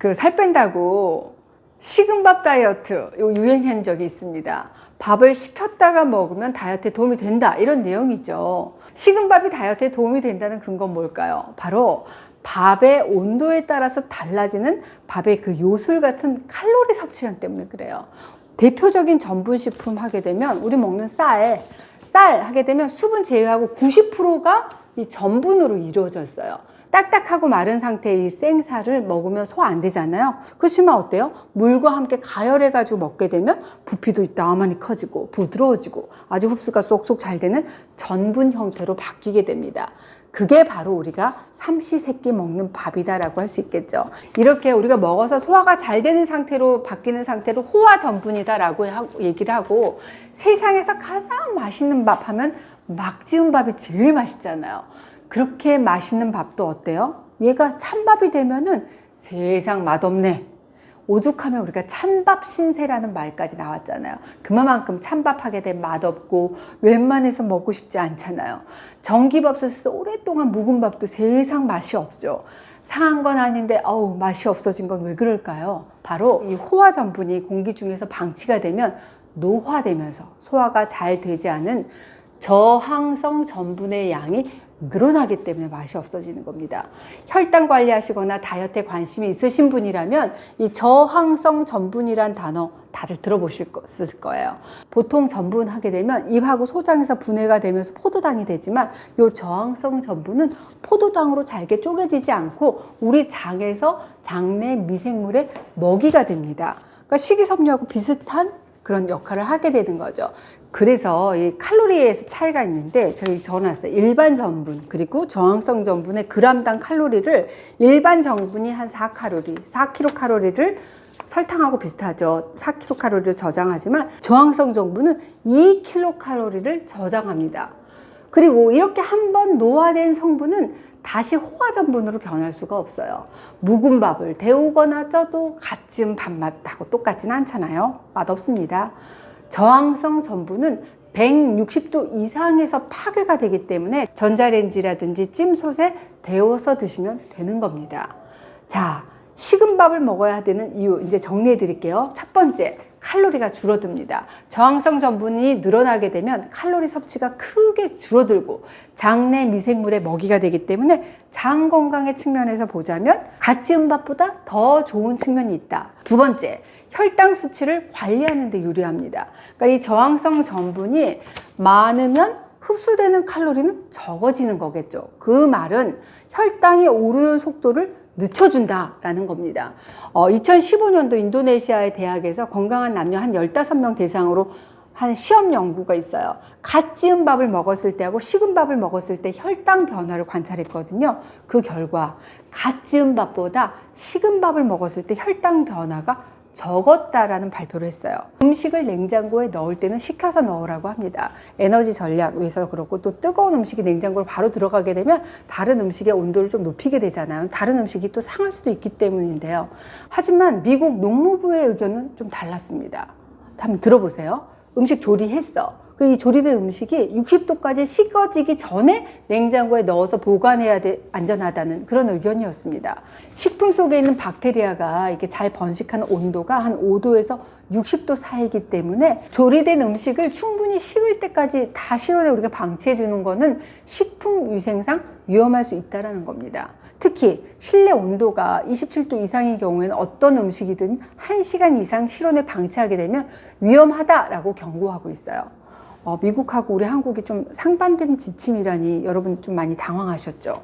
그 살 뺀다고 식은 밥 다이어트 요 유행한 적이 있습니다. 밥을 식혔다가 먹으면 다이어트에 도움이 된다, 이런 내용이죠. 식은 밥이 다이어트에 도움이 된다는 근거는 뭘까요? 바로 밥의 온도에 따라서 달라지는 밥의 그 요술 같은 칼로리 섭취량 때문에 그래요. 대표적인 전분식품 하게 되면 우리 먹는 쌀 하게 되면 수분 제외하고 90%가 이 전분으로 이루어져 있어요. 딱딱하고 마른 상태의 이 생쌀을 먹으면 소화 안 되잖아요. 그렇지만 어때요? 물과 함께 가열해 가지고 먹게 되면 부피도 나만이 커지고 부드러워지고 아주 흡수가 쏙쏙 잘 되는 전분 형태로 바뀌게 됩니다. 그게 바로 우리가 삼시세끼 먹는 밥이다라고 할 수 있겠죠. 이렇게 우리가 먹어서 소화가 잘 되는 상태로 바뀌는 상태로 호화 전분이다라고 얘기를 하고, 세상에서 가장 맛있는 밥 하면 막 지은 밥이 제일 맛있잖아요. 그렇게 맛있는 밥도 어때요? 얘가 찬밥이 되면은 세상 맛없네. 오죽하면 우리가 찬밥 신세라는 말까지 나왔잖아요. 그만큼 찬밥하게 되면 맛없고 웬만해서 먹고 싶지 않잖아요. 전기밥솥에서 오랫동안 묵은 밥도 세상 맛이 없죠. 상한 건 아닌데 맛이 없어진 건 왜 그럴까요? 바로 이 호화 전분이 공기 중에서 방치가 되면 노화되면서 소화가 잘 되지 않은 저항성 전분의 양이 늘어나기 때문에 맛이 없어지는 겁니다. 혈당 관리하시거나 다이어트에 관심이 있으신 분이라면 이 저항성 전분이란 단어 다들 들어보실 거예요. 보통 전분 하게 되면 입하고 소장에서 분해가 되면서 포도당이 되지만 이 저항성 전분은 포도당으로 잘게 쪼개지지 않고 우리 장에서 장내 미생물의 먹이가 됩니다. 그러니까 식이섬유하고 비슷한 그런 역할을 하게 되는 거죠. 그래서 이 칼로리에서 차이가 있는데 저기 적어놨어요. 일반 전분 그리고 저항성 전분의 그람당 칼로리를, 일반 전분이 한 4칼로리, 4kcal를 설탕하고 비슷하죠. 4kcal를 저장하지만 저항성 전분은 2kcal를 저장합니다. 그리고 이렇게 한번 노화된 성분은 다시 호화 전분으로 변할 수가 없어요. 묵은 밥을 데우거나 쪄도 갓 지은 밥맛하고 똑같진 않잖아요. 맛없습니다. 저항성 전분은 160도 이상에서 파괴가 되기 때문에 전자레인지라든지 찜솥에 데워서 드시면 되는 겁니다. 자, 식은 밥을 먹어야 되는 이유 이제 정리해 드릴게요. 첫 번째, 칼로리가 줄어듭니다. 저항성 전분이 늘어나게 되면 칼로리 섭취가 크게 줄어들고 장내 미생물의 먹이가 되기 때문에 장 건강의 측면에서 보자면 갓 지은 밥보다 더 좋은 측면이 있다. 두 번째, 혈당 수치를 관리하는 데 유리합니다. 그러니까 이 저항성 전분이 많으면 흡수되는 칼로리는 적어지는 거겠죠. 그 말은 혈당이 오르는 속도를 늦춰준다라는 겁니다. 2015년도 인도네시아의 대학에서 건강한 남녀 한 15명 대상으로 한 시험 연구가 있어요. 갓 지은 밥을 먹었을 때하고 식은 밥을 먹었을 때 혈당 변화를 관찰했거든요. 그 결과 갓 지은 밥보다 식은 밥을 먹었을 때 혈당 변화가 적었다라는 발표를 했어요. 음식을 냉장고에 넣을 때는 식혀서 넣으라고 합니다. 에너지 전략 위해서 그렇고, 또 뜨거운 음식이 냉장고로 바로 들어가게 되면 다른 음식의 온도를 좀 높이게 되잖아요. 다른 음식이 또 상할 수도 있기 때문인데요. 하지만 미국 농무부의 의견은 좀 달랐습니다. 한번 들어보세요. 음식 조리했어. 이 조리된 음식이 60도까지 식어지기 전에 냉장고에 넣어서 보관해야 안전하다는 그런 의견이었습니다. 식품 속에 있는 박테리아가 이렇게 잘 번식하는 온도가 한 5도에서 60도 사이이기 때문에 조리된 음식을 충분히 식을 때까지 다 실온에 우리가 방치해 주는 거는 식품 위생상 위험할 수 있다는 겁니다. 특히 실내 온도가 27도 이상인 경우에는 어떤 음식이든 1시간 이상 실온에 방치하게 되면 위험하다라고 경고하고 있어요. 미국하고 우리 한국이 좀 상반된 지침이라니 여러분 좀 많이 당황하셨죠?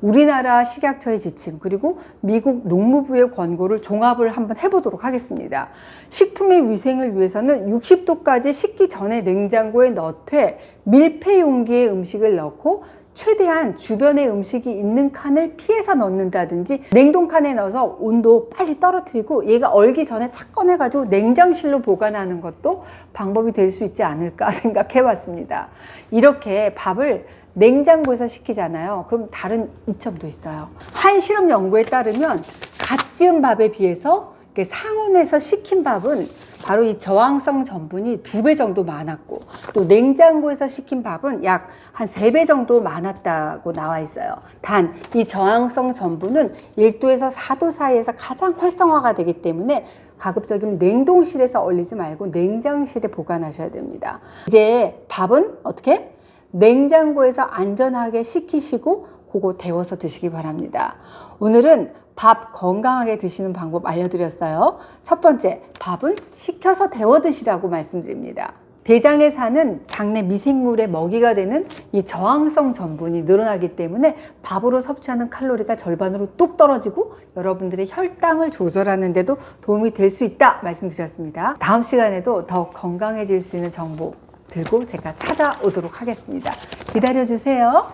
우리나라 식약처의 지침 그리고 미국 농무부의 권고를 종합을 한번 해보도록 하겠습니다. 식품의 위생을 위해서는 60도까지 식기 전에 냉장고에 넣되 밀폐 용기에 음식을 넣고 최대한 주변에 음식이 있는 칸을 피해서 넣는다든지 냉동칸에 넣어서 온도 빨리 떨어뜨리고 얘가 얼기 전에 착 꺼내가지고 냉장실로 보관하는 것도 방법이 될 수 있지 않을까 생각해 봤습니다. 이렇게 밥을 냉장고에서 식히잖아요. 그럼 다른 이점도 있어요. 한 실험 연구에 따르면 갓 지은 밥에 비해서 상온에서 식힌 밥은 바로 이 저항성 전분이 2배 정도 많았고, 또 냉장고에서 식힌 밥은 약 한 3배 정도 많았다고 나와 있어요. 단 이 저항성 전분은 1도에서 4도 사이에서 가장 활성화가 되기 때문에 가급적이면 냉동실에서 얼리지 말고 냉장실에 보관하셔야 됩니다. 이제 밥은 어떻게? 냉장고에서 안전하게 식히시고 그거 데워서 드시기 바랍니다. 오늘은 밥 건강하게 드시는 방법 알려드렸어요. 첫 번째, 밥은 식혀서 데워 드시라고 말씀드립니다. 대장에 사는 장내 미생물의 먹이가 되는 이 저항성 전분이 늘어나기 때문에 밥으로 섭취하는 칼로리가 절반으로 뚝 떨어지고 여러분들의 혈당을 조절하는 데도 도움이 될 수 있다 말씀드렸습니다. 다음 시간에도 더 건강해질 수 있는 정보 들고 제가 찾아오도록 하겠습니다. 기다려 주세요.